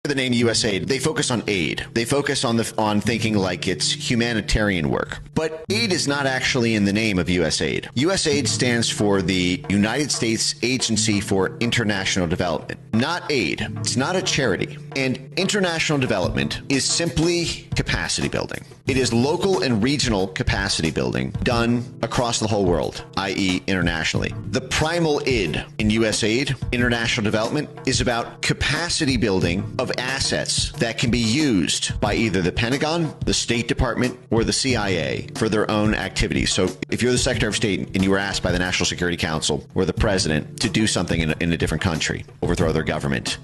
The name USAID, they focus on aid. They focus on thinking like it's humanitarian work. But aid is not actually in the name of USAID. USAID stands for the United States Agency for International Development, not aid. It's not a charity. And international development is simply capacity building. It is local and regional capacity building done across the whole world, i.e. internationally. The primal id in USAID, international development, is about capacity building of assets that can be used by either the Pentagon, the State Department, or the CIA for their own activities. So if you're the Secretary of State and you were asked by the National Security Council or the President to do something in a different country, overthrow their government,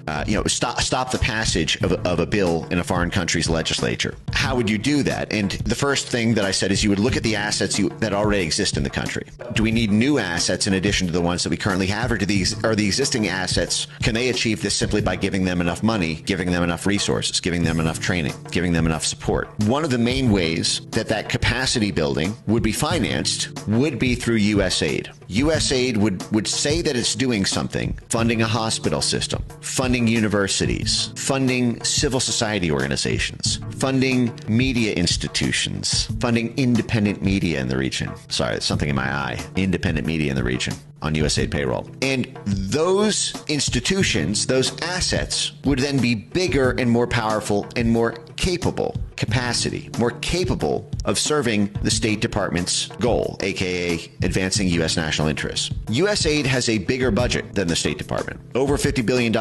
stop the passage of a bill in a foreign country's legislature, how would you do that? And the first thing that I said is you would look at the assets that already exist in the country. Do we need new assets in addition to the ones that we currently have, or are the existing assets, can they achieve this simply by giving them enough money, giving them enough resources, giving them enough training, giving them enough support? One of the main ways that capacity building would be financed would be through USAID. USAID would say that it's doing something, funding a hospital system, funding universities, funding civil society organizations, funding media institutions, funding independent media in the region. Sorry, there's something in my eye. Independent media in the region on USAID payroll. And those institutions, those assets, would then be bigger and more powerful and more capable more capable of serving the State Department's goal, aka advancing U.S. national interests. USAID has a bigger budget than the State Department, over $50 billion.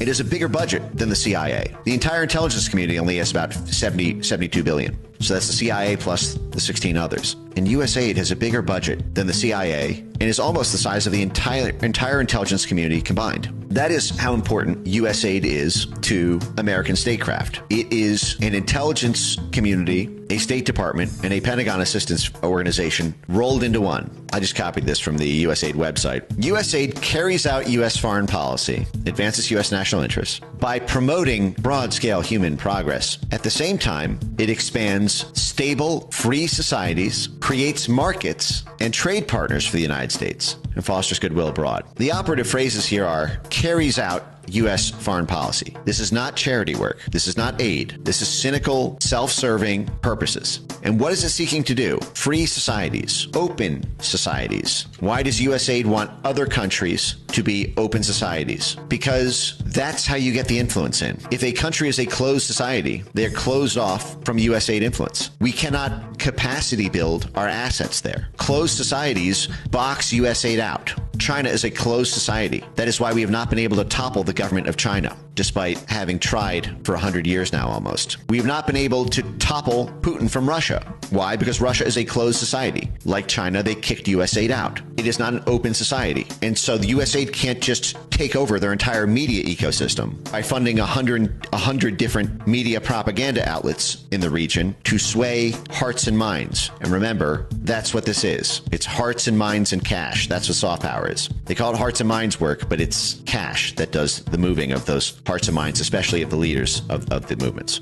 It is a bigger budget than the CIA. The entire intelligence community only has about 72 billion. So that's the CIA plus the 16 others. And USAID has a bigger budget than the CIA and is almost the size of the entire intelligence community combined. That is how important USAID is to American statecraft. It is an intelligence community, a State Department, and a Pentagon assistance organization rolled into one. I just copied this from the USAID website. USAID carries out U.S. foreign policy, advances U.S. national interests by promoting broad-scale human progress. At the same time, it expands stable, free societies, creates markets and trade partners for the United States, and fosters goodwill abroad. The operative phrases here are carries out U.S. foreign policy. This is not charity work. This is not aid. This is cynical, self-serving purposes. And what is it seeking to do? Free societies, open societies. Why does USAID want other countries to be open societies? Because that's how you get the influence in. If a country is a closed society, they're closed off from USAID influence. We cannot capacity build our assets there. Closed societies box USAID out. China is a closed society. That is why we have not been able to topple the government of China, despite having tried for 100 years now almost. We have not been able to topple Putin from Russia. Why? Because Russia is a closed society. Like China, they kicked USAID out. It is not an open society. And so the USAID can't just take over their entire media ecosystem by funding 100 different media propaganda outlets in the region to sway hearts and minds. And remember, that's what this is. It's hearts and minds and cash. That's what soft power is. They call it hearts and minds work, but it's cash that does the moving of those hearts and minds, especially of the leaders of the movements.